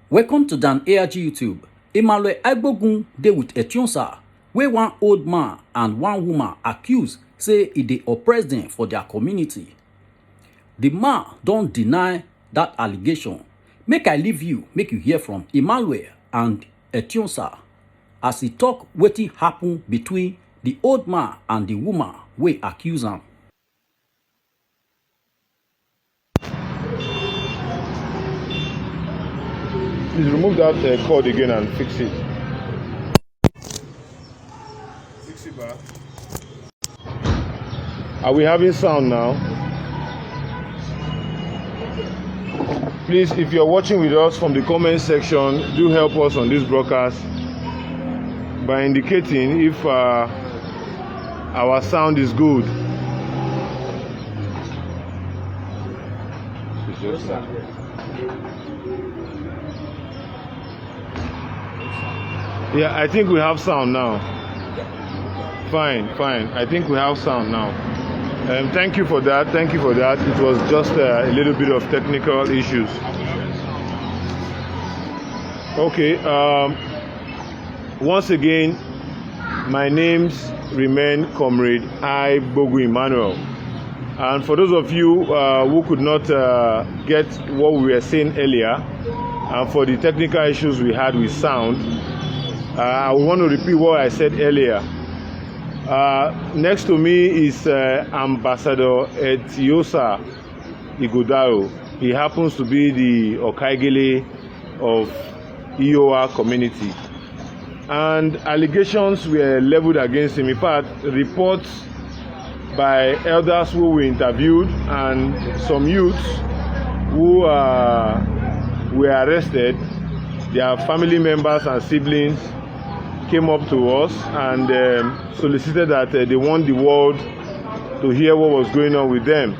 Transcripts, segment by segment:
Welcome to Dan ARG YouTube. Emmanuel Agbogun dey with Etionsa, wey one old man and one woman accuse say e dey oppress dem for their community. The man don deny that allegation. Make I leave you, make you hear from Emmanuel and Etionsa as he talk wetin happen between the old man and the woman wey accuse am. Please remove that cord again and fix it. Fix it back. Are we having sound now? Please, if you're watching with us from the comment section, do help us on this broadcast by indicating if our sound is good. It's just that. Yeah, I think we have sound now. Fine. I think we have sound now. Thank you for that. It was just a little bit of technical issues. Okay. Once again, my names remain Comrade Igbogu Emmanuel. And for those of you who could not get what we were saying earlier, and for the technical issues we had with sound, I want to repeat what I said earlier. Next to me is Ambassador Etiosa Igodaro. He happens to be the Okaigele of Iowa community. And allegations were leveled against him. In fact, reports by elders who were interviewed and some youths who were arrested, their family members and siblings came up to us and solicited that they want the world to hear what was going on with them.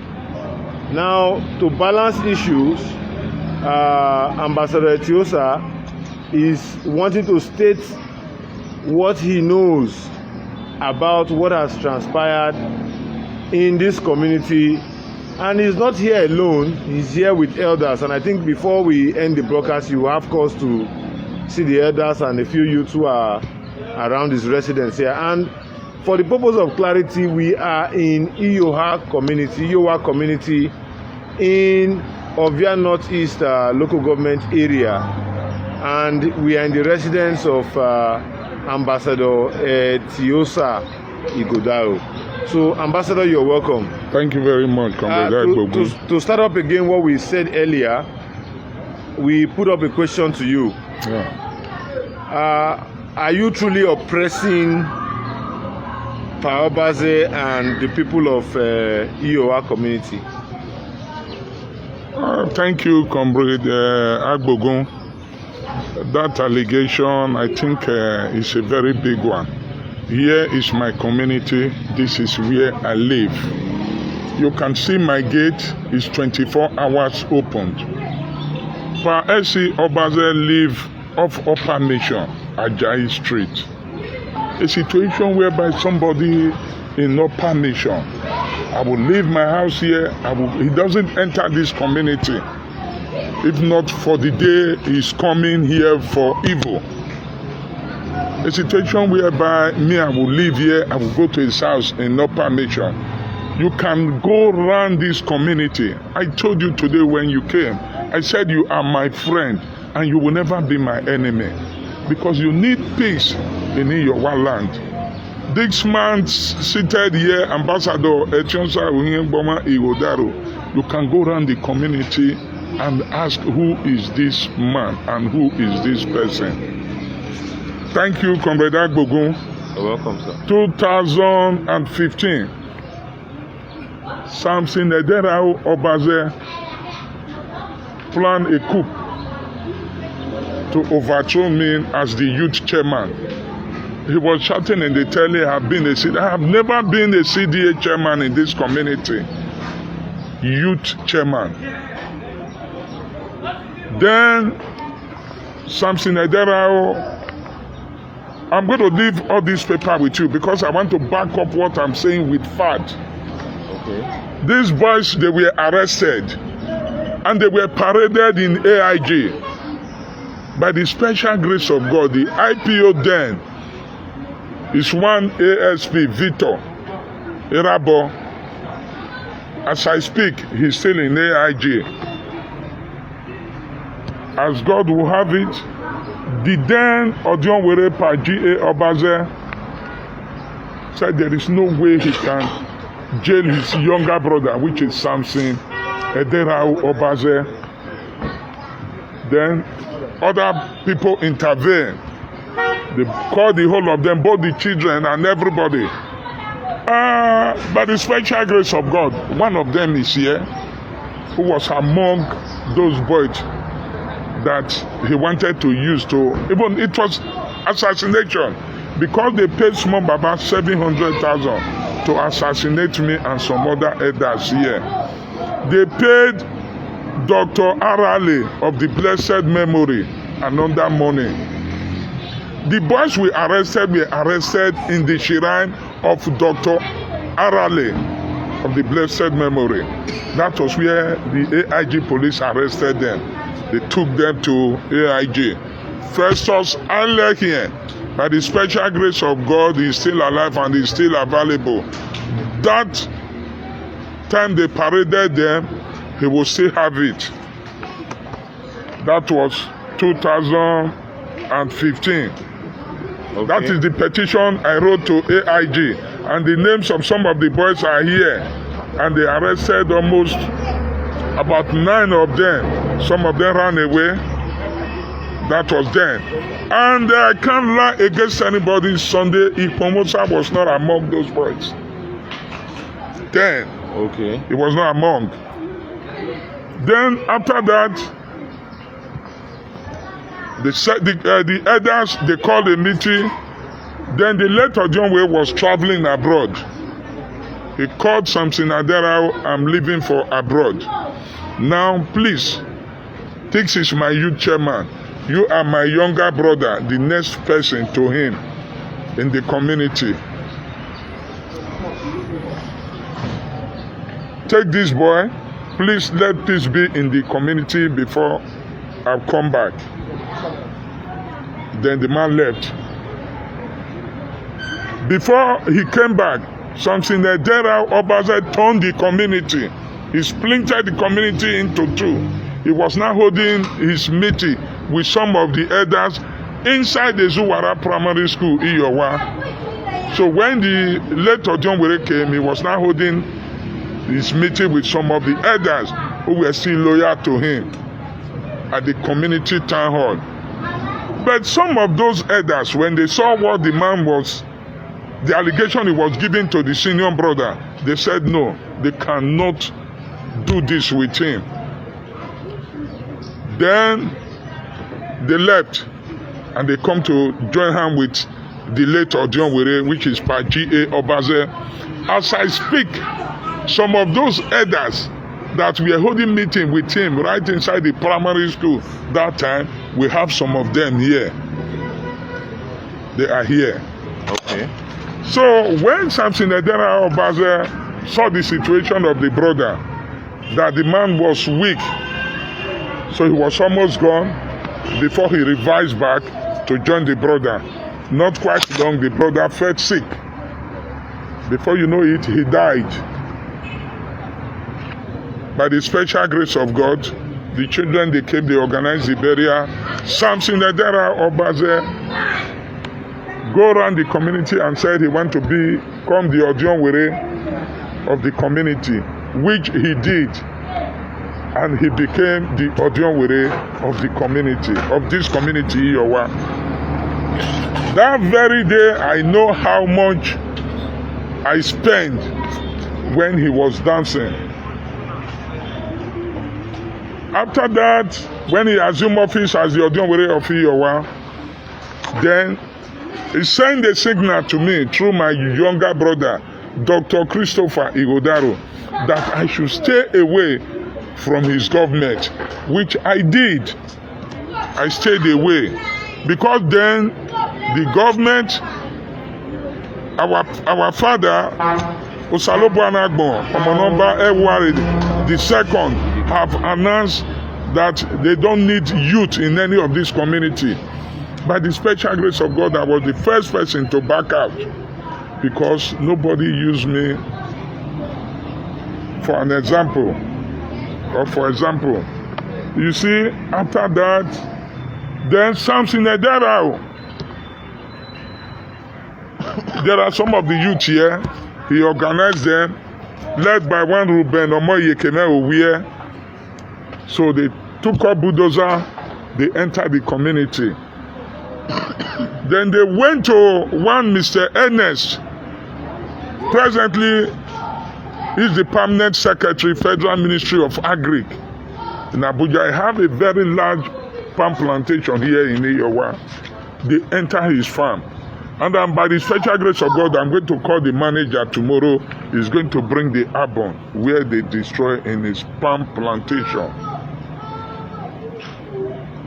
Now, to balance issues, Ambassador Etiosa is wanting to state what he knows about what has transpired in this community. And he's not here alone, he's here with elders. And I think before we end the broadcast, you have cause to see the elders and a few youths who are around his residence here. And for the purpose of clarity, we are in Iowa community in Ovia Northeast local government area. And we are in the residence of Ambassador Etiosa Igodaro. So, Ambassador, you're welcome. Thank you very much, Comrade. To start up again what we said earlier, we put up a question to you. Yeah. Are you truly oppressing Paobaze and the people of Iowa community? Thank you, Comrade Agbogun. That allegation, I think, is a very big one. Here is my community. This is where I live. You can see my gate is 24 hours opened. Pa Esi Obaze live off Upper Mission, Ajayi Street. A situation whereby somebody in Upper Mission, I will leave my house here, he doesn't enter this community. If not for the day he's coming here for evil. A situation whereby me, I will live here, I will go to his house in Upper Mission. You can go around this community. I told you today when you came, I said you are my friend and you will never be my enemy because you need peace in your land. This man seated here, Ambassador Etionsa Igodaro, you can go around the community and ask who is this man and who is this person. Thank you, Comrade Agbogun. You're welcome, sir. 2015, Samson Ederao Obaze planned a coup to overthrow me as the youth chairman. He was shouting in the telly, I have never been a CDA chairman in this community. Youth chairman. Then Samson Ederao, I'm going to leave all this paper with you because I want to back up what I'm saying with fact. Okay. These boys, they were arrested and they were paraded in AIG. by the special grace of God, the IPO then is one ASP Victor Irabo. As I speak, he's still in AIG. As God will have it, the then Odionwere Pa G.A. Obaze said there is no way he can jail his younger brother, which is Samson Ederau Obaze. Then other people intervene. They call the whole of them, both the children and everybody. By the special grace of God, one of them is here, who was among those boys that he wanted to use to, even it was assassination, because they paid small Baba 700,000 to assassinate me and some other elders here. They paid Dr. Arale of the blessed memory another money. The boys were arrested in the shrine of Dr. Arale of the blessed memory. That was where the AIG police arrested them. They took them to AIG. Festus Alekhien, by the special grace of God, he is still alive and is still available. That time they paraded them, he will still have it. That was 2015. Okay. That is the petition I wrote to AIG. And the names of some of the boys are here. And they arrested almost about 9 of them. Some of them ran away. That was then. And I can't lie against anybody. Sunday, Ikpomosa was not among those boys. Then, okay, he was not among. Then after that, the elders, they called a meeting. Then the late Odionwe was traveling abroad. He called Samson Aderao, I'm leaving for abroad. Now, please, this is my youth chairman. You are my younger brother, the next person to him in the community. Take this boy. Please let this be in the community before I come back. Then the man left. Before he came back, Samson Ederau Obaze turned the community. He splintered the community into 2. He was now holding his meeting with some of the elders inside the Zuwara Primary School, Iyowa. So when the late Odionwere came, he was now holding his meeting with some of the elders who were still loyal to him at the community town hall. But some of those elders, when they saw what the man was, the allegation he was giving to the senior brother, they said no, they cannot do this with him. Then they left and they come to join hands with the late Odionwere, which is Pa G.A. Obaze. As I speak, some of those elders that we are holding meeting with him right inside the primary school that time, we have some of them here. They are here. Okay. So when Samson Ederau Obaze saw the situation of the brother, that the man was weak, so he was almost gone before he revised back to join the brother. Not quite long, the brother felt sick. Before you know it, he died. By the special grace of God, the children, they came, they organized the burial. Samson Ederau Obaze go around the community and said he want to become the Odionwere of the community, which he did. And he became the Odionwere of the community, of this community, Iyowa. That very day, I know how much I spent when he was dancing. After that, when he assumed office as the Odionwere of Iyowa, then he sent a signal to me through my younger brother, Dr. Christopher Igodaro, that I should stay away from his government, which I did. I stayed away because then the government, our father, Osalobo Anagbon, Omonomba Ewari II, have announced that they don't need youth in any of this community. By the special grace of God, I was the first person to back out because nobody used me for an example. Or for example, you see, after that, then Samson Edera. There are some of the youth here. He organized them, led by one Ruben Omoyekeme Owie. So they took up bulldozer, they entered the community. Then they went to one Mr. Ernest. Presently, he's the permanent secretary, Federal Ministry of Agric in Abuja. I have a very large palm plantation here in Iyowa. They enter his farm. And by the special grace of God, I'm going to call the manager tomorrow. He's going to bring the arbon where they destroy in his palm plantation.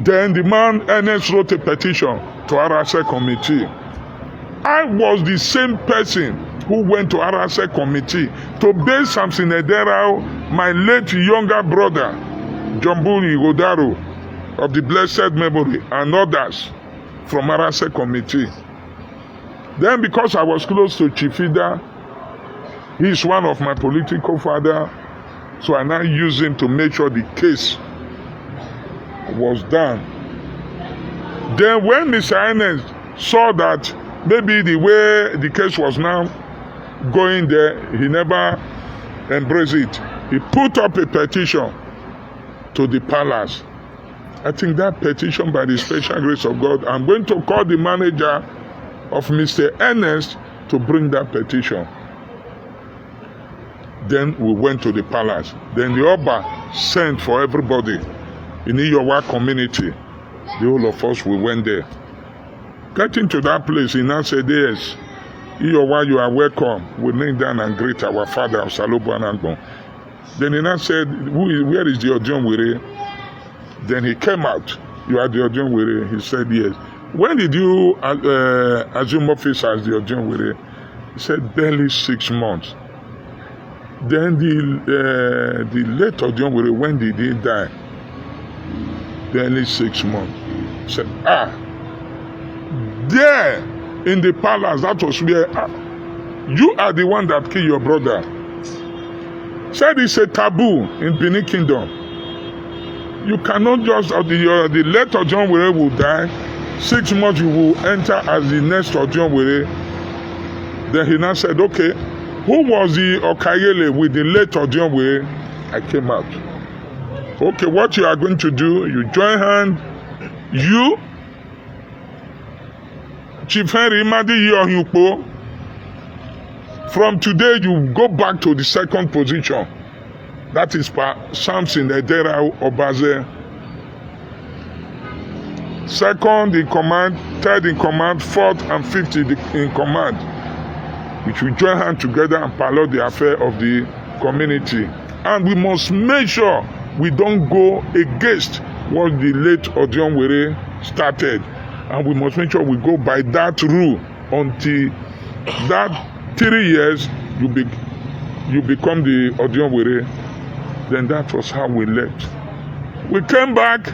Then the man Ernest wrote a petition to Arase committee. I was the same person who went to Arase committee to bail Samson Edera, my late younger brother, Jombuli Godaro of the blessed memory, and others from Arase committee. Then because I was close to Chifida, he's one of my political father, so I now used him to make sure the case was done. Then when Mr. Ernest saw that maybe the way the case was now going there, he never embraced it. He put up a petition to the palace. I think that petition, by the special grace of God, I'm going to call the manager of Mr. Ernest to bring that petition. Then we went to the palace. Then the Oba sent for everybody in Iyowa community. The whole of us, we went there. Getting to that place, he now said, yes, Iyowa, you are welcome. We kneel down and greet our father, Salobo Anangbon. Then he now said, where is the Odionwere? Then he came out. You are the Odionwere? He said, yes. When did you assume office as the Odionwere? He said, barely 6 months. Then the late Odionwere, when did he die? Barely 6 months. He said, there in the palace, that was where you are the one that killed your brother. Said it's a taboo in Benin Kingdom. You cannot just, the late Odionwere will die. 6 months you will enter as the next Odionwere. Then he now said, okay, who was the Okayele with the late Odionwere? I came out. Okay, what you are going to do, you join hand, you, Chief Henry Imadi Yohukpo, from today you go back to the second position. That is Samson Edera Obaze. Second in command, third in command, fourth and fifth in command. Which we join hands together and pilot the affair of the community. And we must make sure we don't go against what the late Odionwere started. And we must make sure we go by that rule until that 3 years you become the Odionwere. Then that was how we left. We came back.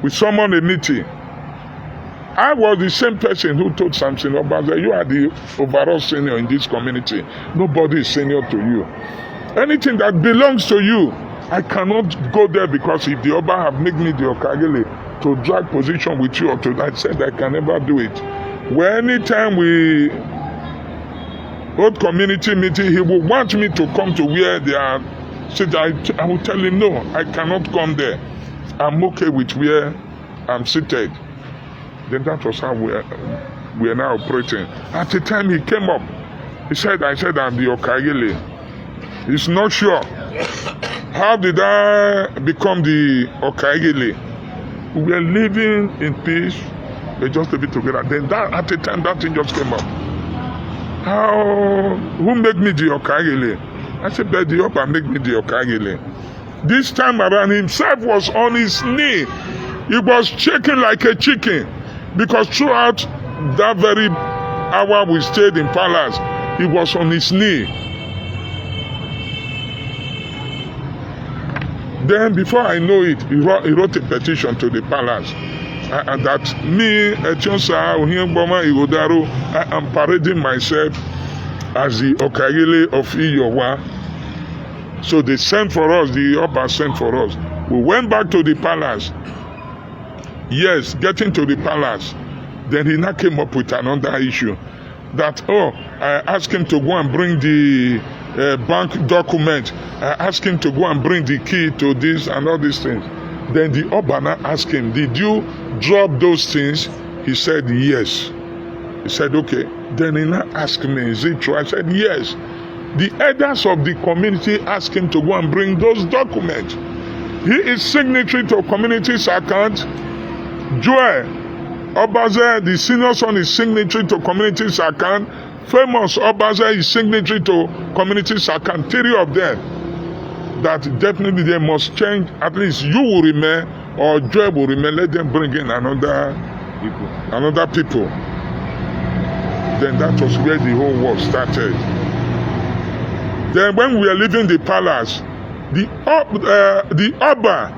We summoned a meeting. I was the same person who told Samson Obaze, you are the overall senior in this community. Nobody is senior to you. Anything that belongs to you, I cannot go there because if the Oba have made me the Okagele to drag position with you, or to, I said I can never do it. Well, anytime we hold community meeting, he will want me to come to where they are. So I will tell him, no, I cannot come there. I'm okay with where I'm seated. Then that was how we are now operating. At the time he came up, he said, I said I'm the Okayele. He's not sure. How did I become the Okayele? We were living in peace. We just living together. Then that, at the time that thing just came up. Who made me the Okayele? I said, but the Oba make me the Okayele. This time around, himself was on his knee. He was shaking like a chicken. Because throughout that very hour we stayed in palace, he was on his knee. Then before I know it, he wrote a petition to the palace. That me, Etionsa, Ohiengboma, Igodaro, I am parading myself as the Okayele of Iyowa. So they sent for us, the Oba sent for us. We went back to the palace. Yes, getting to the palace. Then he now came up with another issue. That, I asked him to go and bring the bank document. I asked him to go and bring the key to this and all these things. Then the Oba now asked him, did you drop those things? He said, yes. He said, okay. Then he now asked me, is it true? I said, yes. The elders of the community asked him to go and bring those documents. He is signatory to community's account. Joel Obaze, the senior son, is signatory to community's account. Famous Obaze is signatory to community's account. 3 of them. That definitely they must change. At least you will remain, or Joel will remain. Let them bring in another people. Then that was where the whole war started. Then when we were leaving the palace, the Oba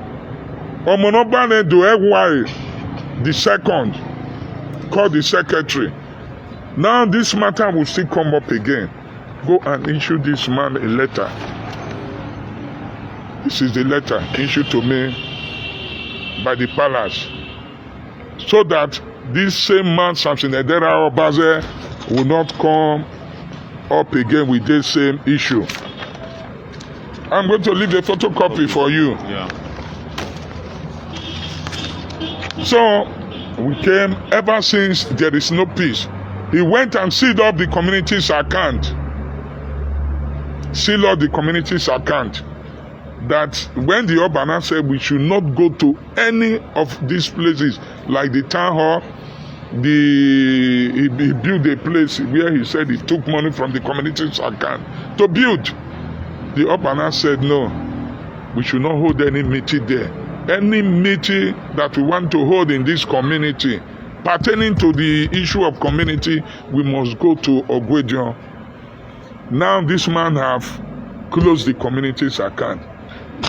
Omonobane Doegwai, the second, called the secretary. Now this matter will still come up again. Go and issue this man a letter. This is the letter issued to me by the palace, so that this same man, Samson Edera Obaze, will not come up again with this same issue. I'm going to leave a photocopy for you. Yeah. So we came, ever since there is no peace. He went and sealed up the community's account. Sealed up the community's account. That when the Obana said we should not go to any of these places, like the town hall, he built a place where he said he took money from the community's account to build. The Obana said no, we should not hold any meeting there. Any meeting that we want to hold in this community pertaining to the issue of community, we must go to Ogwedion. Now this man have closed the community's account.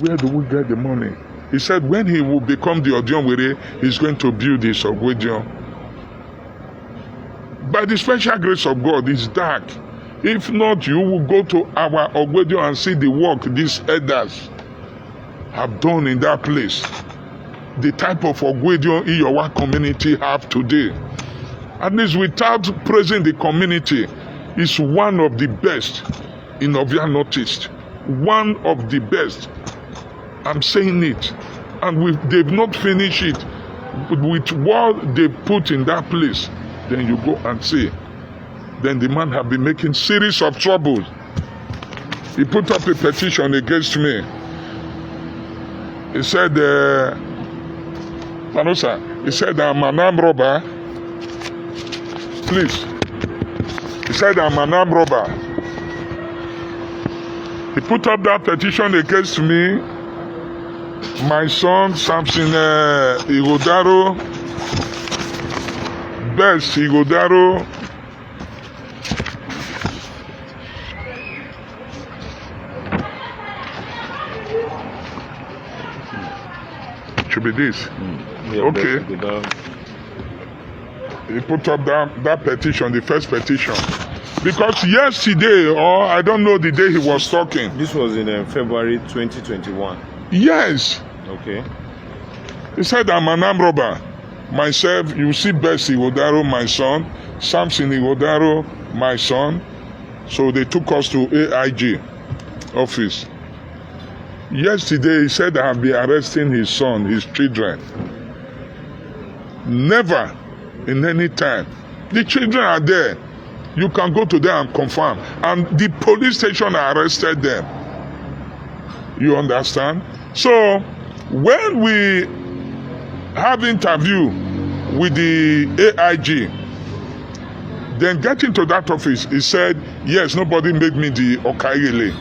Where do we get the money? He said when he will become the Odionwere, he's going to build this Ogwedion. By the special grace of God, it's dark. If not, you will go to our Ogwedion and see the work these elders have done in that place. The type of Ogwedion Iyowa community have today. At least without praising the community, is one of the best in Ovia Northeast. One of the best. I'm saying it. And they've not finished it. With what they put in that place, then you go and see. Then the man have been making series of troubles. He put up a petition against me. He said, Panosa, he said, I'm an armed robber. Please. He said, I'm an armed robber. He put up that petition against me. My son, Samson Igodaro, Best Igodaro, should be this. Yeah, okay. He put up that petition, the first petition. Because yesterday, or I don't know the day he was talking. This was in February 2021. Yes. Okay. He said, I'm an armed robber. Myself, you see Best Igodaro, my son. Samson Igodaro, my son. So they took us to AIG office. Yesterday, he said I have been arresting his son, his children. Never in any time. The children are there. You can go to them and confirm. And the police station arrested them. You understand? So, when we have interview with the AIG, then getting to that office, he said, yes, nobody made me the Okayele.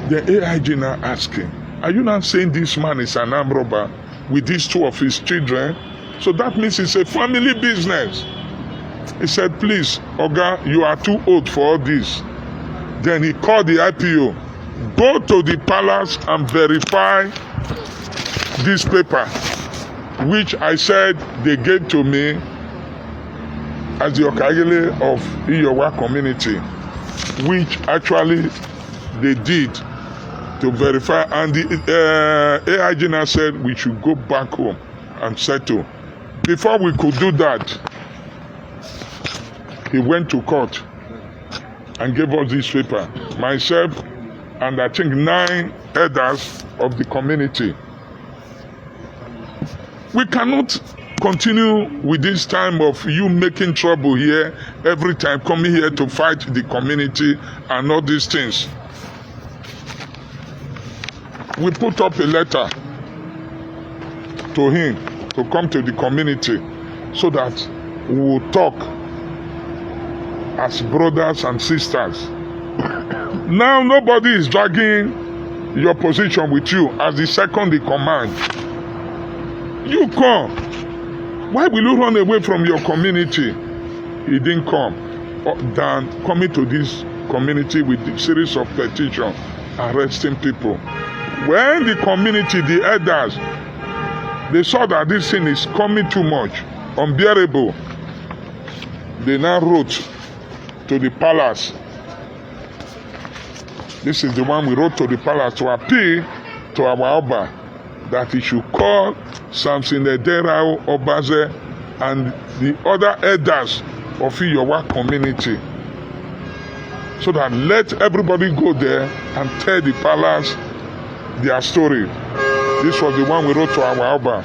The AIG now asking, are you not saying this man is an armed robber with these 2 of his children? So that means it's a family business. He said, please, Oga, you are too old for all this. Then he called the IPO. Go to the palace and verify this paper, which I said they gave to me as the Okagele of Iyowa community, which actually they did to verify, and the AIG now said we should go back home and settle. Before we could do that, he went to court and gave us this paper, myself and I think 9 elders of the community. We cannot continue with this time of you making trouble here every time, coming here to fight the community and all these things. We put up a letter to him to come to the community so that we will talk as brothers and sisters. Now nobody is dragging your position with you as the second in command. You come. Why will you run away from your community? He didn't come. Than coming to this community with a series of petitions, arresting people. When the community, the elders, they saw that this thing is coming too much, unbearable, they now wrote to the palace. This is the one we wrote to the palace to appeal to our Oba that he should call Samson Ederao Obaze and the other elders of Iyowa community, so that let everybody go there and tell the palace their story. This was the one we wrote to our Oba.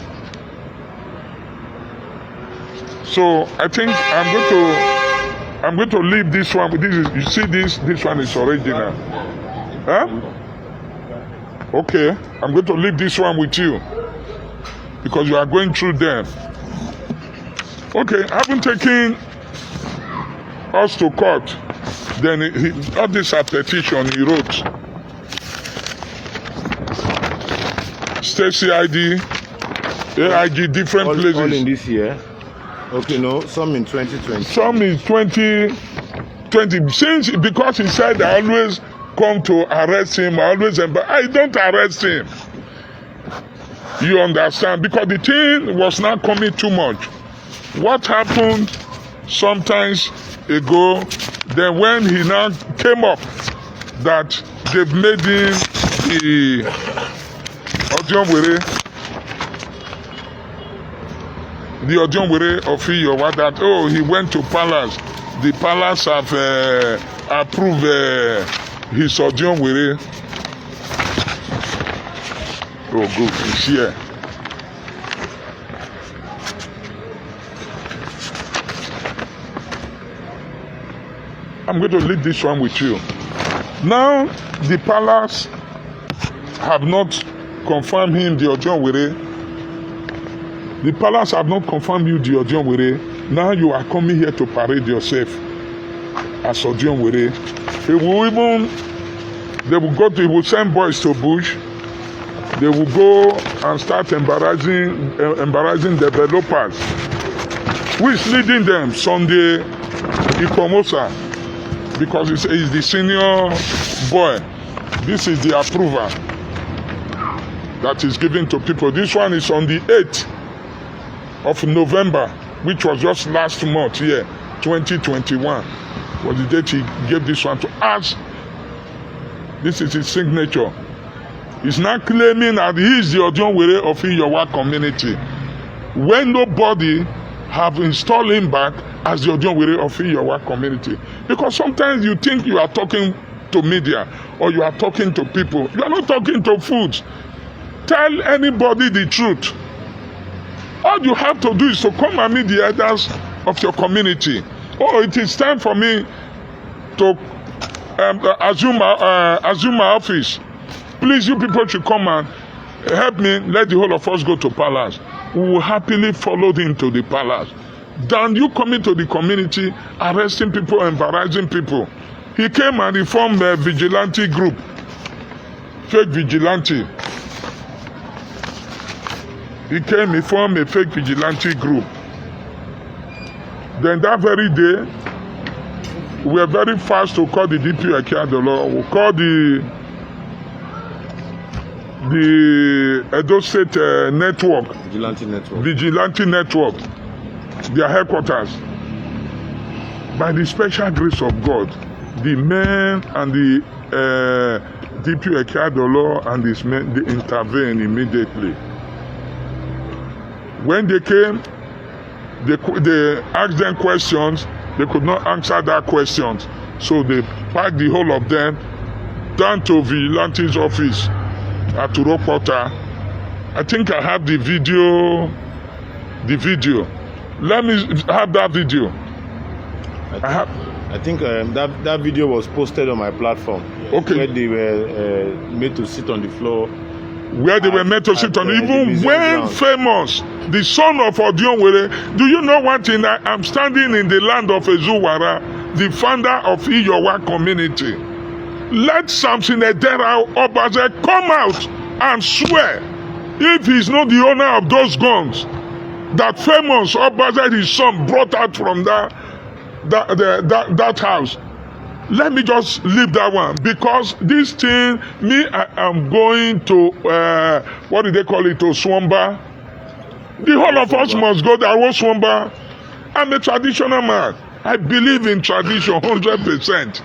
So I think I'm going to leave this one. This is, you see this one is original. Huh? Okay, I'm going to leave this one with you because you are going through them. Okay, having taken us to court, then all this petition he wrote. State CID, AIG, different places. All in this year. Okay, no, some in 2020. Some in 2020. Since because he said I always come to arrest him, I don't arrest him. You understand? Because the thing was not coming too much. What happened sometimes ago, then when he now came up that they've made him the Odionwere of Iyowa, that he went to palace. The palace have approved his Odionwere. Oh, good, it's here. I'm going to leave this one with you. Now, the palace have not confirmed him the Odionwere. The palace have not confirmed you the Odionwere. Now you are coming here to parade yourself as Odionwere. They will send boys to bush. They will go and start embarrassing developers. Who is leading them? Sunday Ikomosa, because he's the senior boy. This is the approval that is given to people. This one is on the 8th of November, which was just last month here, 2021, was the date he gave this one to us. This is his signature. He's not claiming that he is the Odionwere of Iyowa community, when nobody have installed him back as the Odionwere of Iyowa community. Because sometimes you think you are talking to media or you are talking to people. You are not talking to fools. Tell anybody the truth. All you have to do is to come and meet the elders of your community. Oh, it is time for me to assume my office. Please, you people should come and help me. Let the whole of us go to palace. We will happily follow him to the palace. Than you coming to the community, arresting people, embarrassing people. He came and he formed a vigilante group. Fake vigilante. He formed a fake vigilante group. Then that very day, we were very fast to call the DPO Akiadolo. We called the Edo State network, Vigilante network. their headquarters. By the special grace of God, the men and the DP Ekadolo and his men, they intervened immediately. When they came, they asked them questions. They could not answer that questions, so they packed the whole of them down to Vigilante's office at Turokota. I think I have the video. Let me have that video. I think that video was posted on my platform. Okay. Where they were made to sit on the floor. Where they were meant to sit on, even when famous, the son of Odionwere. Do you know one thing? I'm standing in the land of Ezuwara, the founder of Iyowa community. Let Samson Edera Obaze come out and swear, if he's not the owner of those guns, that famous Obaze, his son, brought out from that house. Let me just leave that one, because this thing, I am going to what do they call it, to Swamba. The whole of us must go there. Swamba. I'm a traditional man. I believe in tradition 100%.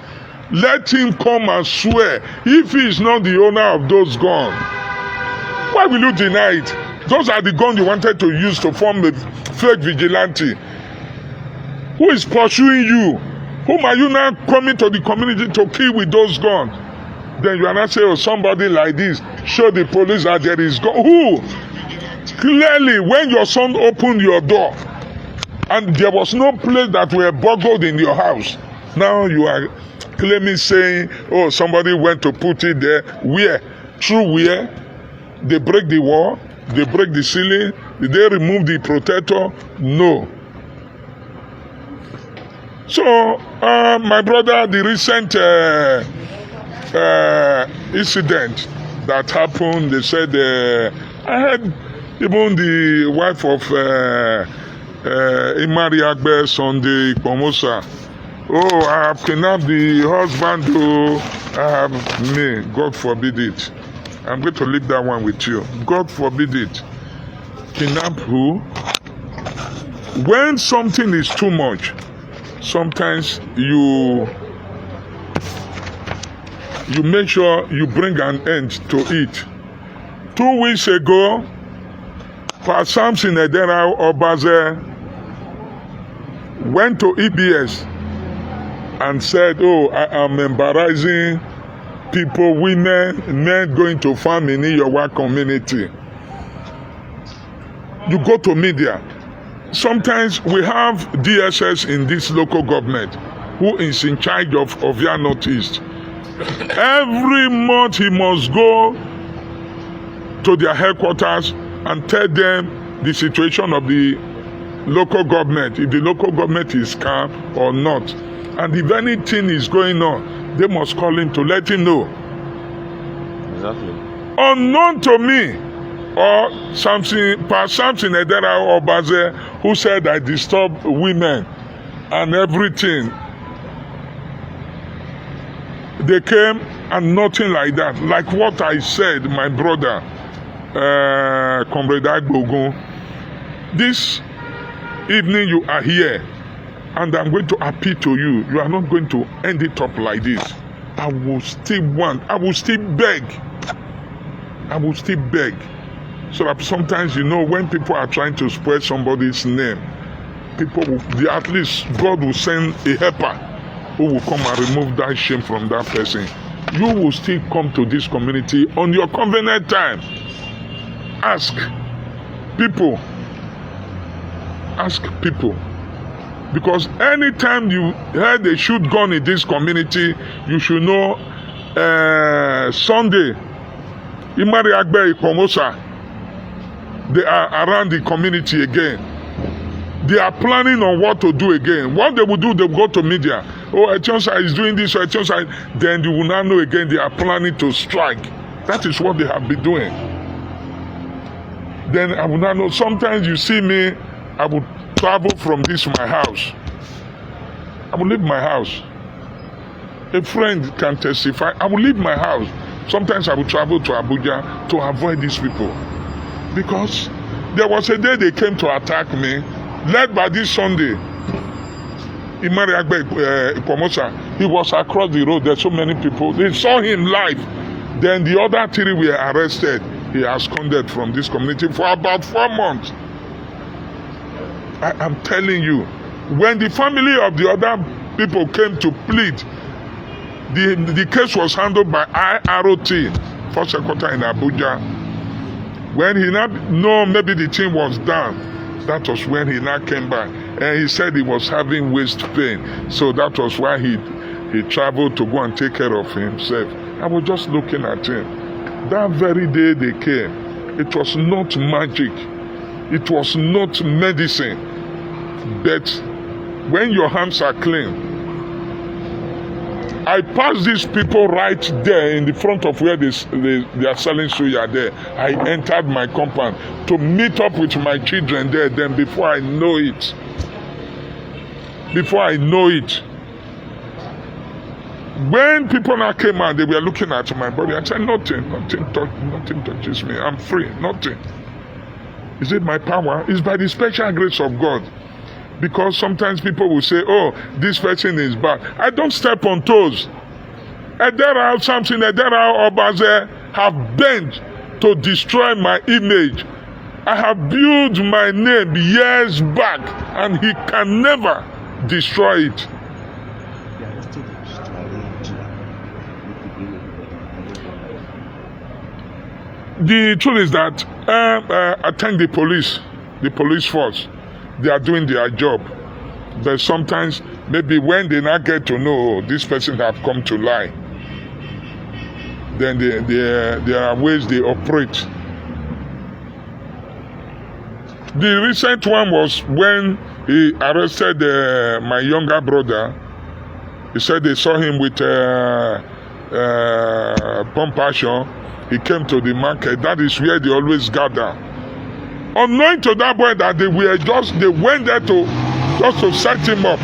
Let him come and swear, if he is not the owner of those guns. Why will you deny it? Those are the guns you wanted to use to form a fake vigilante. Who is pursuing you? Whom are you now coming to the community to kill with those guns? Then you are not saying, oh, somebody like this, show the police that there is gun. Who? Clearly, when your son opened your door and there was no place that were burgled in your house, now you are claiming, saying, oh, somebody went to put it there. Where? Through where? They break the wall? They break the ceiling? Did they remove the protector? No. So, my brother, the recent incident that happened, they said, I heard even the wife of Imari Agbe Sunday Pomosa, oh, I have kidnapped the husband, oh, I have me, God forbid it. I'm going to leave that one with you. God forbid it. Kidnap who? When something is too much, sometimes you make sure you bring an end to it. 2 weeks ago, Pa Samson Edera Obaze went to EBS and said, oh, I am embarrassing people, women, men going to farm in your community. You go to media. Sometimes we have DSS in this local government who is in charge of Ovia Northeast. Every month he must go to their headquarters and tell them the situation of the local government, if the local government is calm or not. And if anything is going on, they must call him to let him know. Exactly. Unknown to me, or Pa Samson Edera Obaze, who said I disturb women and everything. They came and nothing like that. Like what I said, my brother, Comrade Agbogun, this evening you are here, and I'm going to appeal to you. You are not going to end it up like this. I will still beg. So that sometimes, you know, when people are trying to spread somebody's name, at least God will send a helper who will come and remove that shame from that person. You will still come to this community on your convenient time. Ask people. Because anytime you heard a shoot gun in this community, you should know Sunday, Imari Agbe Ikomosa, they are around the community again. They are planning on what to do again. What they will do, they will go to media. Oh, Echonsa is doing this, Echonsa. Then you will now know again they are planning to strike. That is what they have been doing. Then I will now know. Sometimes you see me, I will travel from my house. I will leave my house. A friend can testify. I will leave my house Sometimes I would travel to Abuja to avoid these people. Because there was a day they came to attack me, led by this Sunday. Imari Agbe Ipomosa, he was across the road. There's so many people. They saw him live. Then the other 3 were arrested. He absconded from this community for about 4 months. I am telling you, when the family of the other people came to plead, the case was handled by IROT, first secretary in Abuja. When he now know maybe the thing was done, that was when he now came back. And he said he was having waist pain. So that was why he traveled to go and take care of himself. I was just looking at him. That very day they came, it was not magic. It was not medicine. But when your hands are clean, I passed these people right there in the front of where they are selling suya there. I entered my compound to meet up with my children there. Then before I know it, when people now came out, they were looking at my body. I said, nothing touches me. I'm free, nothing. Is it my power? It's by the special grace of God. Because sometimes people will say, oh, this person is bad. I don't step on toes. Edera something, Edera Obaze have bent to destroy my image. I have built my name years back, and he can never destroy it. The truth is that I thank the police force. They are doing their job. But sometimes, maybe when they now get to know this person have come to lie, then there are ways they operate. The recent one was when he arrested my younger brother. He said they saw him with pump action. He came to the market. That is where they always gather. Unknowing to that boy that they went there just to set him up.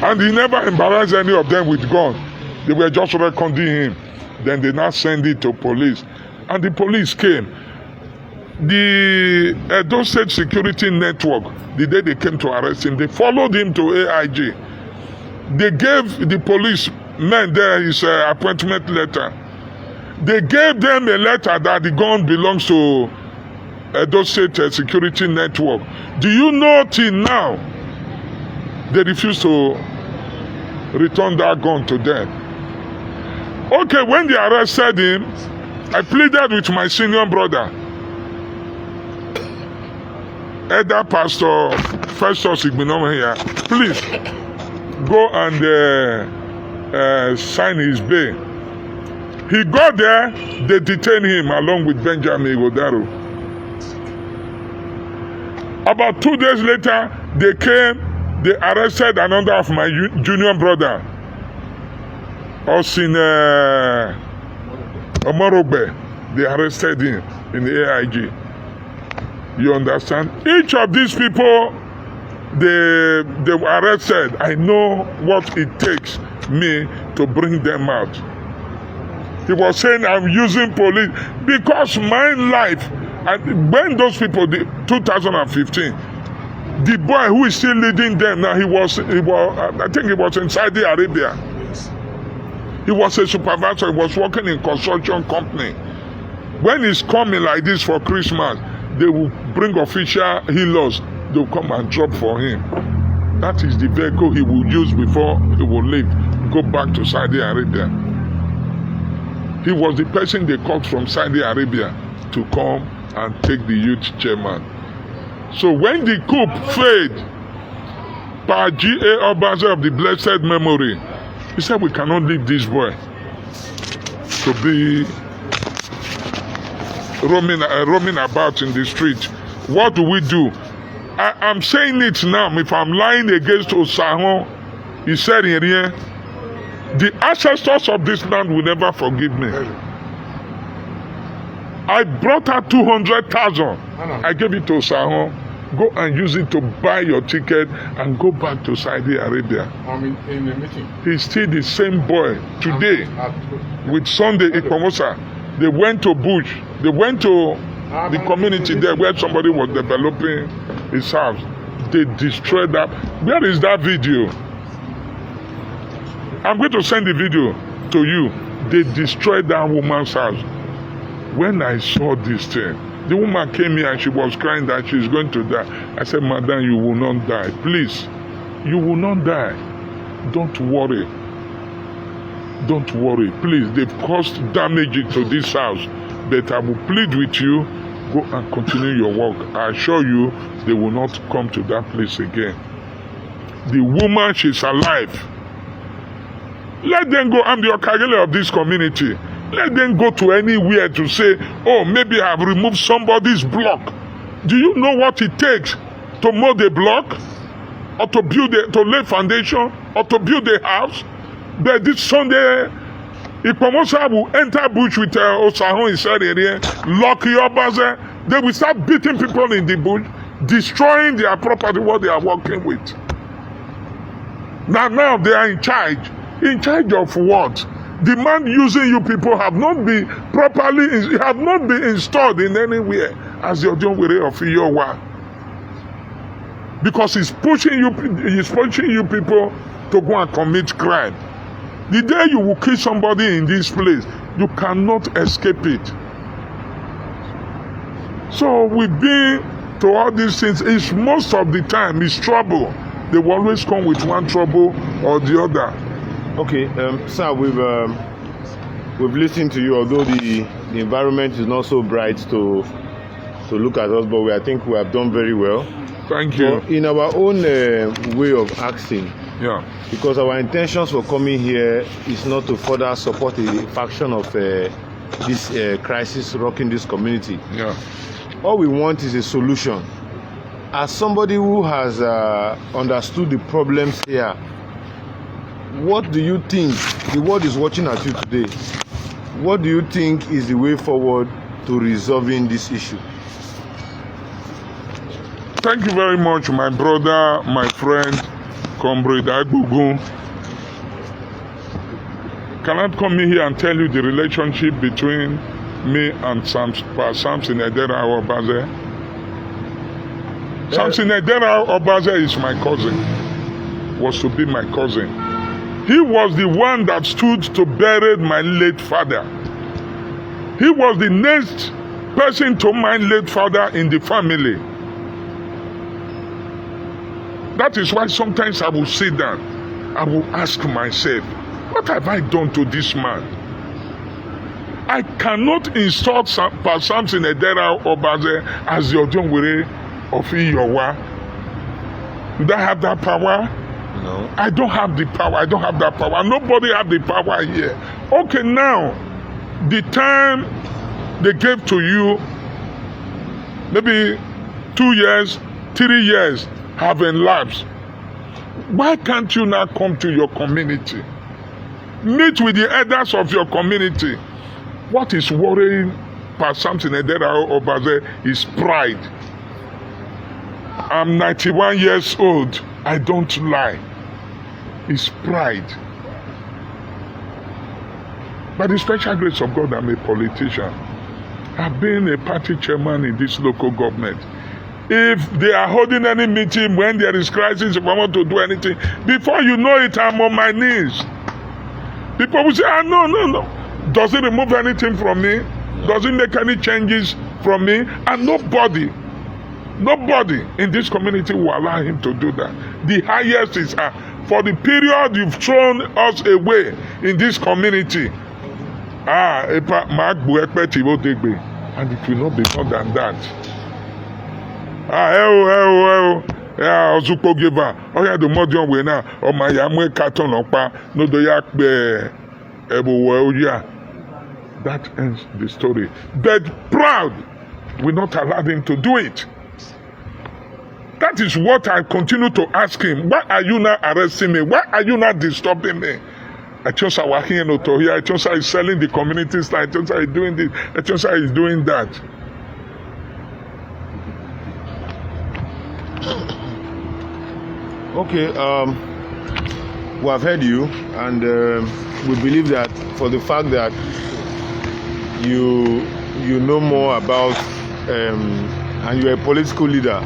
And he never embarrassed any of them with gun. They were just reckoning him. Then they now send it to police. And the police came. The Edo State Security Network, the day they came to arrest him, they followed him to AIG. They gave the police men there his appointment letter. They gave them a letter that the gun belongs to Edo State Security Network. Do you know till now they refuse to return that gun to them? Okay, when they arrested him, I pleaded with my senior brother, Elder Pastor Festus Igbenoma here, please go and sign his bail. He got there, they detained him along with Benjamin Igodaro. About 2 days later, they came, they arrested another of my junior brother, Osin Omorobe. They arrested him in the AIG. You understand? Each of these people, they were arrested. I know what it takes me to bring them out. He was saying I'm using police because my life. And when those people, 2015, the boy who is still leading them now, he was I think he was in Saudi Arabia. He was a supervisor. He was working in construction company. When he's coming like this for Christmas, they will bring official healers. They will come and drop for him. That is the vehicle he will use before he will leave, go back to Saudi Arabia. He was the person they called from Saudi Arabia to come and take the youth chairman. So when the coup failed, by G.A. Obaze of the blessed memory, he said we cannot leave this boy to be roaming about in the street. What do we do? I'm saying it now. If I'm lying against Osahon, he said in here, the ancestors of this land will never forgive me. I brought her 200,000. I gave it to Osahon. go and use it to buy your ticket and go back to Saudi Arabia. I'm in a meeting. He's still the same boy today with Sunday Ikwamosa. They went to bush. They went to the community there where somebody was developing his house. They destroyed that. Where is that video? I'm going to send the video to you. They destroyed that woman's house. When I saw this thing, the woman came here and she was crying that she's going to die. I said, Madam, you will not die. Please, you will not die. Don't worry. Don't worry. Please, they've caused damage to this house. But I will plead with you, go and continue your work. I assure you, they will not come to that place again. The woman, she's alive. Let them go. I'm the Okagele of this community. Let them go to anywhere to say, oh, maybe I've removed somebody's block. Do you know what it takes to mold a block? Or to build to lay foundation? Or to build a house? But this Sunday, Ikwamosa will enter bush with Osahon inside area, lock your buzzer. They will start beating people in the bush, destroying their property, what they are working with. Now they are in charge. In charge of what? The man using you people have not been properly, have not been installed in anywhere as the Odionwere of Iyowa. Because he's pushing you people to go and commit crime. The day you will kill somebody in this place, you cannot escape it. So we've been to all these things. It's most of the time it's trouble. They will always come with one trouble or the other. Okay, sir, we've listened to you, although the environment is not so bright to look at us, but I think we have done very well. Thank you. But in our own way of acting, yeah, because our intentions for coming here is not to further support the faction of this crisis rocking this community. Yeah. All we want is a solution. As somebody who has understood the problems here, what do you think, the world is watching at you today, what do you think is the way forward to resolving this issue? Thank you very much, my brother, my friend, comrade Agbogun. Can I come in here and tell you the relationship between me and Samson Edera Obaze? Samson Edera Obaze is my cousin, was to be my cousin. He was the one that stood to bury my late father. He was the next person to my late father in the family. That is why sometimes I will sit down, I will ask myself, what have I done to this man? I cannot insult Samson Edera Obaze as the Odionwere of Iyowa. Do I have that power? No. I don't have the power. I don't have that power. Nobody have the power here. Okay, now, the time they gave to you, maybe 2 years, 3 years have elapsed. Why can't you now come to your community? Meet with the elders of your community. What is worrying Pastor Samson Edera Obaze is pride. I'm 91 years old. I don't lie. It's pride. By the special grace of God, I'm a politician. I've been a party chairman in this local government. If they are holding any meeting when there is crisis, if I want to do anything, before you know it, I'm on my knees. People will say, no. Does it remove anything from me? Does it make any changes from me? And nobody in this community will allow him to do that. The highest is for the period you've thrown us away in this community. And it will not be more than that. Ozukpo giver. The modern way now. My yamwe carton opa. No do yak that ends the story. But proud will not allow him to do it. That is what I continue to ask him. Why are you not arresting me? Why are you not disturbing me? Echonsa working in Otohia. Echonsa is selling the community style. Echonsa is doing this. Echonsa is doing that. Okay, we have heard you, and we believe that for the fact that you know more about and you're a political leader.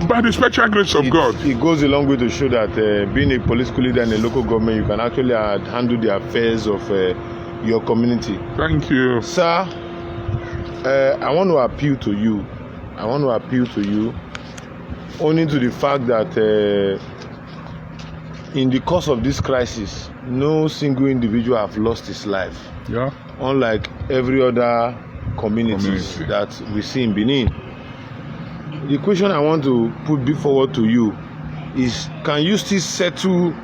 By the special grace of God. It goes a long way to show that being a political leader in a local government, you can actually handle the affairs of your community. Thank you. Sir, I want to appeal to you. Only to the fact that in the course of this crisis, no single individual have lost his life. Yeah. Unlike every other communities that we see in Benin. The question I want to put forward to you is, can you still settle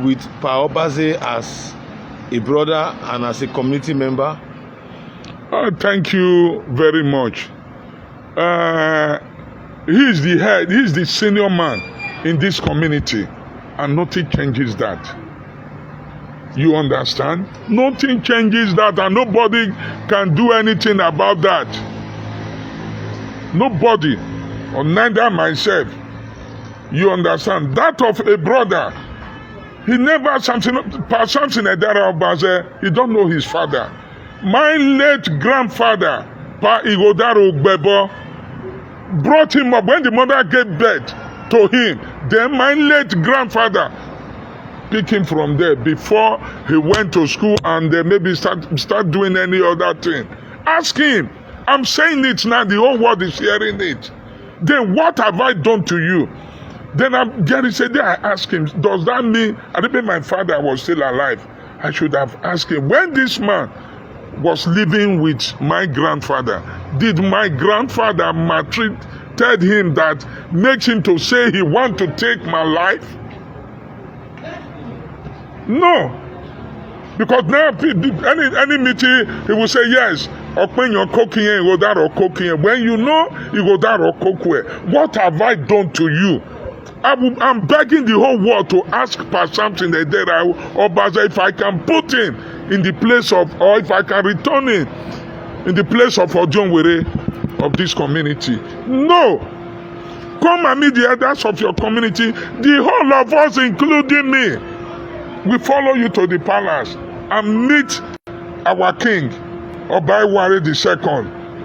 with Pa Obaze as a brother and as a community member? Thank you very much. He is the head, he is the senior man in this community, and nothing changes that. You understand? Nothing changes that, and nobody can do anything about that. Nobody, or neither myself. You understand? That of a brother. He never, Samson Edera Obaze, he don't know his father. My late grandfather, Pa Igodaro Gbebo, brought him up when the mother gave birth to him. Then my late grandfather picked him from there before he went to school and maybe start doing any other thing. Ask him. I'm saying it now, the whole world is hearing it. Then what have I done to you? Then Gary said, I asked him, does that mean, I think my father was still alive? I should have asked him, when this man was living with my grandfather, did my grandfather maltreated him that makes him to say he want to take my life? No. Because now any meeting, he will say yes. When you go that or cooking, when you know you go that or cook. What have I done to you? I'm begging the whole world to ask for something that Obaze, if I can put him in the place of, or if I can return him in the place of Ojonwere of this community. No. Come and meet the elders of your community. The whole of us, including me, we follow you to the palace and meet our king, Oba II.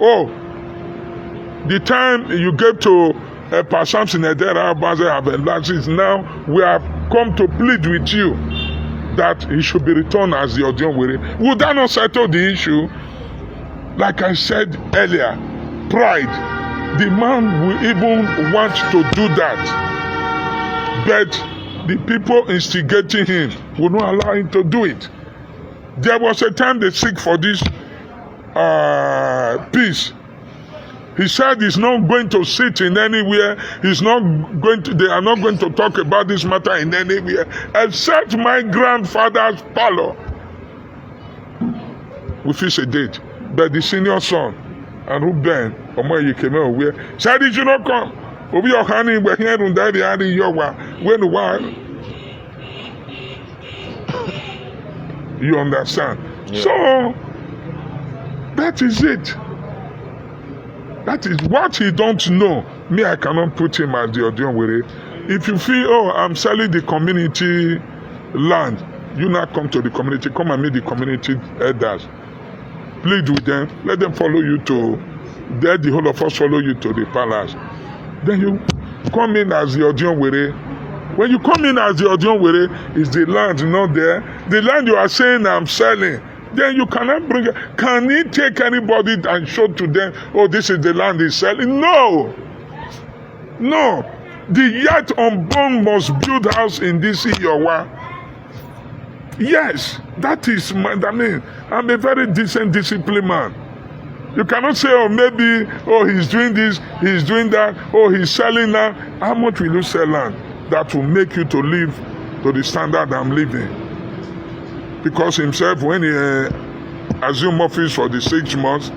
Oh, the time you gave to Samson Edera Obaze, now we have come to plead with you that he should be returned as the Ojonwere. Would that not settle the issue? Like I said earlier, pride. The man will even want to do that, but the people instigating him will not allow him to do it. There was a time they seek for this peace. He said he's not going to sit in anywhere. They are not going to talk about this matter in anywhere except my grandfather's parlor. We fix a date. But the senior son, and Ruben, Omoye came over, said, did you not come? Obi Ohani, we're here on that, you understand? Yeah. So, that is it. That is what he don't know. Me, I cannot put him at the Ojonwere. If you feel, oh, I'm selling the community land, you not come to the community, come and meet the community elders. Plead with them, let them follow you to, there the whole of us follow you to the palace. Then you come in as the Ojonwere. When you come in as the Ojonwere, is the land not there? The land you are saying I'm selling, then you cannot bring it. Can he take anybody and show to them, oh, this is the land he's selling? No. No. The yet unborn must build house in this Iyowa. Yes, that is I'm a very decent, disciplined man. You cannot say, oh, maybe, oh, he's doing this, he's doing that, oh, he's selling land. How much will you sell land that will make you to live to the standard I'm living? Because himself, when he assumed office for the 6 months,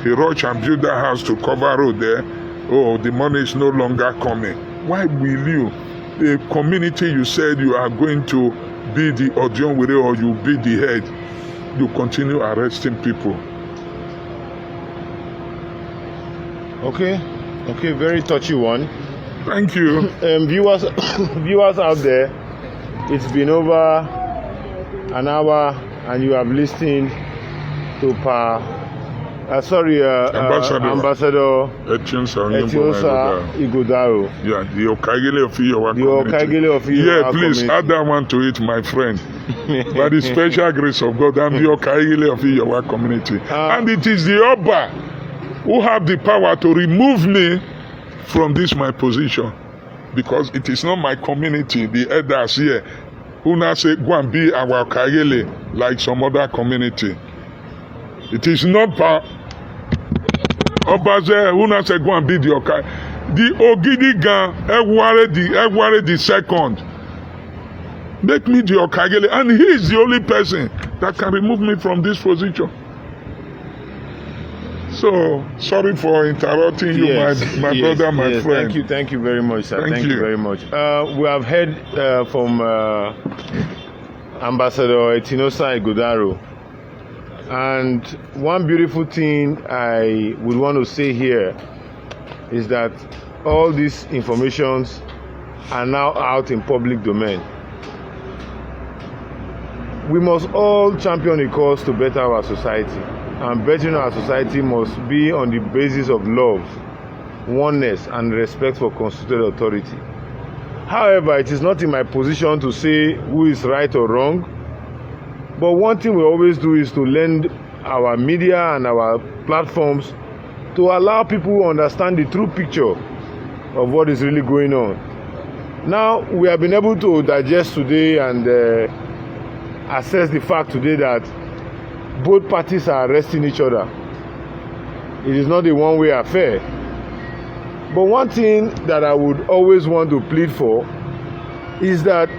he rushed and built that house to cover road there. Oh, the money is no longer coming. Why will you, a community you said you are going to be the Ojonwere or you be the head, you continue arresting people? Okay, very touchy one. Thank you. Viewers, viewers out there, it's been over an hour, and you have listened to Ambassador Etiosa Igodaro. Yeah, the Okagele of Iyowa community. Yeah, please add that one to it, my friend. By the special grace of God, I'm the Okagele of Iyowa community. And it is the Oba who have the power to remove me from this my position. Because it is not my community, the elders here, who now say, go and be our Okagele like some other community. It is not Obaze who now say go and be the Okai. The Ogidigan Egware the second. Make me the Okagele, and he is the only person that can remove me from this position. So sorry for interrupting you, my brother, my friend. Thank you very much, sir. Thank you very much. We have heard from Ambassador Etiosa Igodaro. And one beautiful thing I would want to say here is that all these informations are now out in public domain. We must all champion a cause to better our society. And bettering our society must be on the basis of love, oneness, and respect for constituted authority. However, it is not in my position to say who is right or wrong. But one thing we always do is to lend our media and our platforms to allow people to understand the true picture of what is really going on. Now, we have been able to digest today and assess the fact today that both parties are arresting each other. It is not a one-way affair. But one thing that I would always want to plead for is that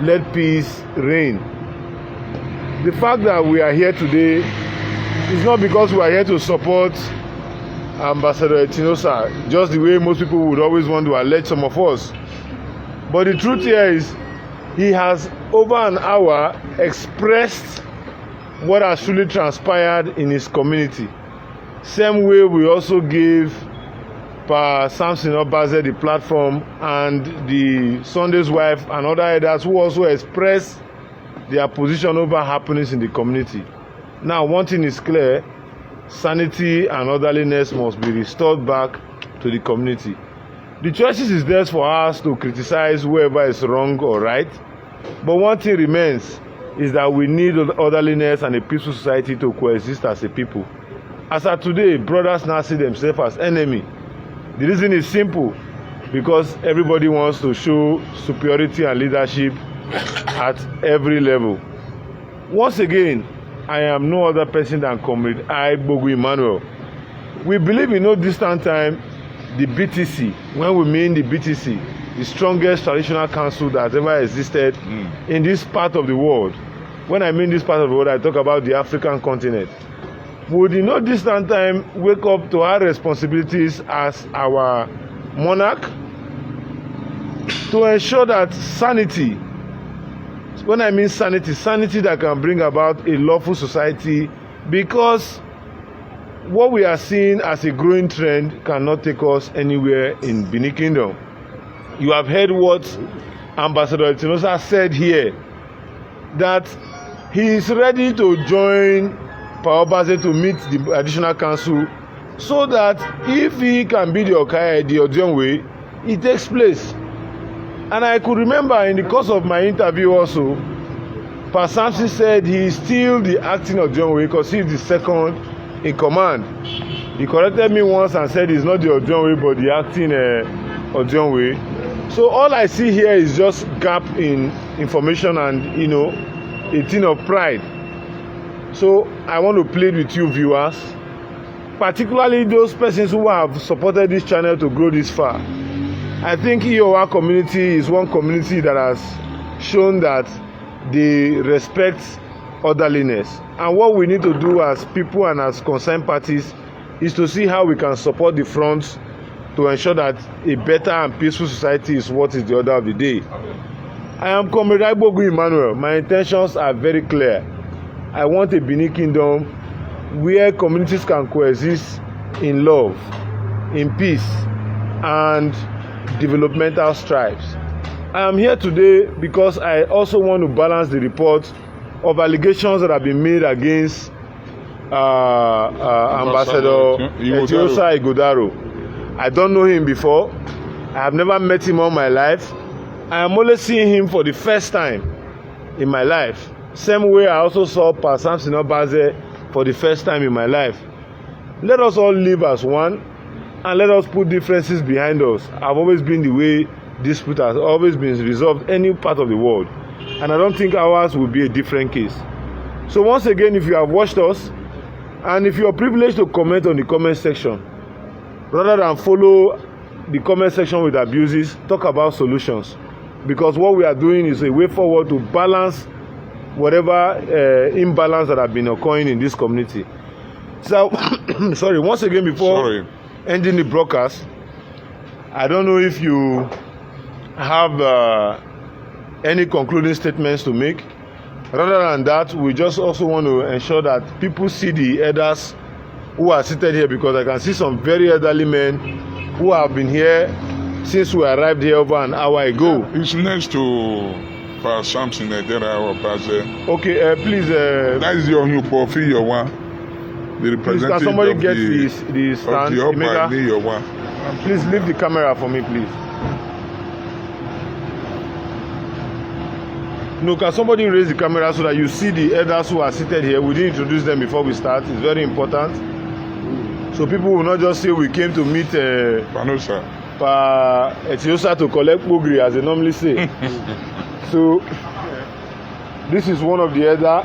let peace reign. The fact that we are here today is not because we are here to support Ambassador Etiosa, just the way most people would always want to allege some of us. But the truth here is, he has over an hour expressed what has truly transpired in his community. Same way we also gave Pa Samson Obaze the platform, and the Sunday's wife and other elders who also expressed their position over happenings in the community. Now, one thing is clear: sanity and orderliness must be restored back to the community. The choices is there for us to criticize whoever is wrong or right, but one thing remains is that we need orderliness and a peaceful society to coexist as a people. As of today, brothers now see themselves as enemy. The reason is simple: because everybody wants to show superiority and leadership at every level. Once again, I am no other person than Comrade Bogu Emmanuel. We believe in no distant time the BTC, when we mean the BTC, the strongest traditional council that ever existed in this part of the world. When I mean this part of the world, I talk about the African continent. Would in no distant time wake up to our responsibilities as our monarch to ensure that sanity, when I mean sanity, sanity that can bring about a lawful society, because what we are seeing as a growing trend cannot take us anywhere in Benin Kingdom. You have heard what Ambassador Etiosa said here, that he is ready to join Pa Obaze to meet the additional council, so that if he can be the Okai, the Odionwe, it takes place. And I could remember in the course of my interview also, Pa Samson said he is still the acting Odionwe because he is the second in command. He corrected me once and said he's not the Odionwe but the acting Odionwe. So all I see here is just gap in information and, you know, a thing of pride. So I want to plead with you viewers, particularly those persons who have supported this channel to grow this far. I think Iyowa community is one community that has shown that they respect orderliness. And what we need to do as people and as concerned parties is to see how we can support the fronts to ensure that a better and peaceful society is what is the order of the day. I am Comrade Bogu Emmanuel. My intentions are very clear. I want a Benin Kingdom where communities can coexist in love, in peace, and developmental strides. I am here today because I also want to balance the report of allegations that have been made against Ambassador Etiosa Ighodaro. I don't know him before. I have never met him all my life. I am only seeing him for the first time in my life. Same way I also saw Pa Samson Obaze for the first time in my life. Let us all live as one and let us put differences behind us. I've always been the way dispute has always been resolved any part of the world, and I don't think ours will be a different case. So once again, if you have watched us and if you are privileged to comment on the comment section rather than follow the comment section with abuses, talk about solutions, because what we are doing is a way forward to balance whatever imbalance that have been occurring in this community. So sorry, once again, before ending the broadcast, I don't know if you have any concluding statements to make. Rather than that, we just also want to ensure that people see the elders who are seated here, because I can see some very elderly men who have been here since we arrived here over an hour ago. It's next to Pa Samson Edera Obaze. Okay, please. That is your new profile, your one. The representative please, can somebody of get the stand? Of the Oba, your one. Please leave the camera for me, please. No, can somebody raise the camera so that you see the elders who are seated here? We didn't introduce them before we start. It's very important. So people will not just say we came to meet Pa Etiosa to collect Bugri, as they normally say. So this is one of the elder.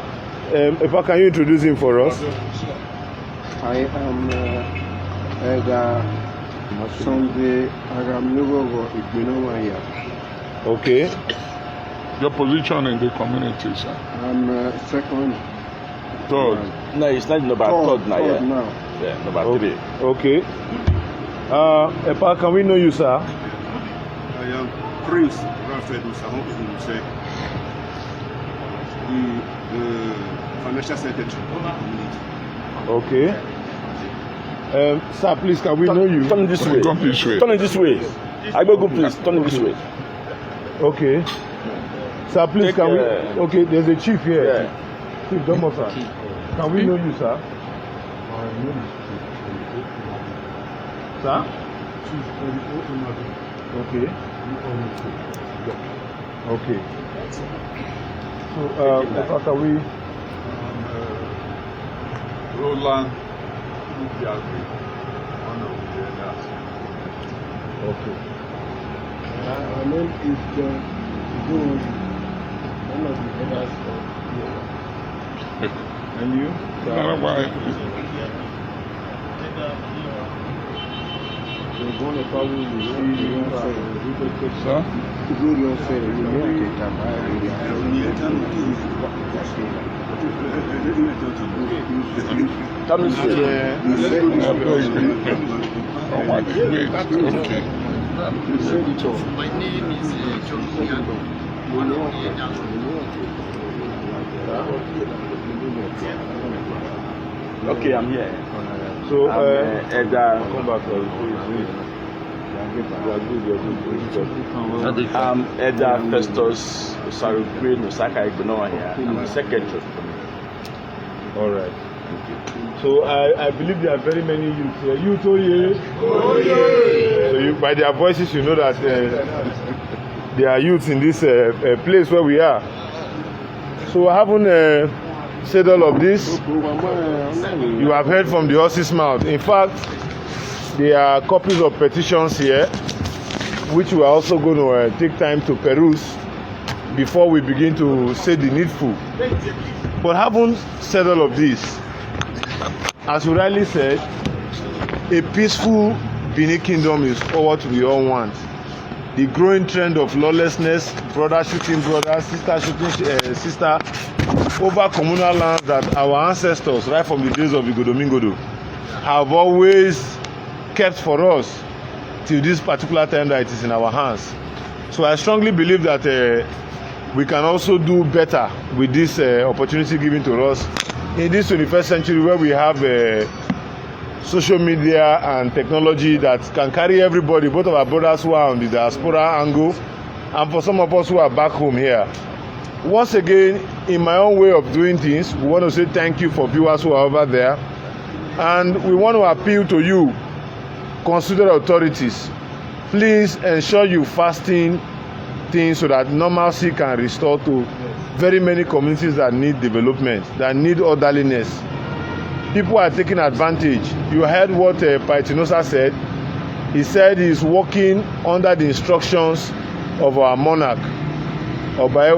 Epa, can you introduce him for us? I am Elder Sunday Aramnugo Igbenowaya. Okay. Your position in the community, sir? I'm second. Third. No, it's not number third now. Third now. Yeah, number 3. Okay. Epa, can we know you, sir? I am Prince Raphael Musahon Ibunuse, the financial secretary of the community. Okay. Sir, please, can we know you? Turn it this way. Come this way. Turn it this way. Agbogun, please, turn it this way. Okay. Sir, please, can we? Okay, there's a chief here. Yeah. Chief Domo, sir. Can we know you, sir? Sir? Okay. Okay. So, what are we? Roland, one of the elders. Okay. My name is John Good, one of the elders of And you? Sir? Turn this way. Oh, my wait. Okay. My name is John Obiano, one of the elders. Okay, I'm here. So, Elder, come back, Elder Festus Osarugwe Nosaka Igbonowa here. I'm the secretary. all right. So I believe there are very many youths here. Youth, oh yeah. Oh yeah. So you, by their voices, you know that there are youths in this place where we are. So I haven't said all of this. You have heard from the horse's mouth. In fact, there are copies of petitions here, which we are also going to take time to peruse before we begin to say the needful. But having said all of this, as we rightly said, a peaceful Benin Kingdom is all what we all want. The growing trend of lawlessness, brother shooting brother, sister shooting sister, over communal lands that our ancestors, right from the days of Igodomingodo, have always kept for us till this particular time that it is in our hands. So I strongly believe that we can also do better with this opportunity given to us in this 21st century, where we have social media and technology that can carry everybody, both of our brothers who are on the diaspora angle and for some of us who are back home here. Once again, in my own way of doing things, we want to say thank you for viewers who are over there, and we want to appeal to you, consider authorities, please ensure you fasten things so that normalcy can restore to very many communities that need development, that need orderliness. People are taking advantage. You heard what Paitinosa said. He said he's working under the instructions of our monarch, Oba II,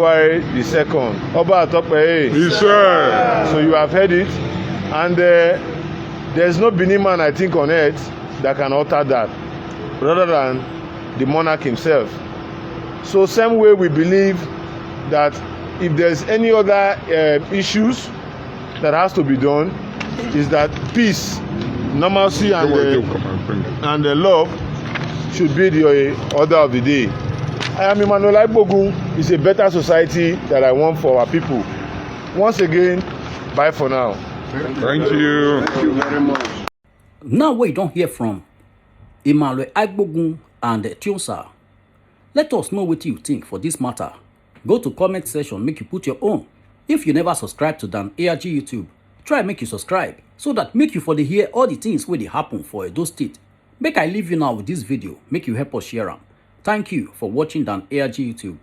Oba of Benin. Yes, sir. So you have heard it, and there's no Benin man, I think, on earth that can alter that, rather than the monarch himself. So same way we believe that if there's any other issues that has to be done, is that peace, normalcy, and love should be the order of the day. I am Emmanuel Agbogun. It's a better society that I want for our people. Once again, bye for now. Thank you. Thank you very much. Now we don't hear from Emmanuel Agbogun and Tionsa. Let us know what you think for this matter. Go to comment section, make you put your own. If you never subscribe to Dan ARG YouTube, try make you subscribe so that make you for the hear all the things where they happen for Edo State. Make I leave you now with this video, make you help us share them. Thank you for watching Dan ARG YouTube.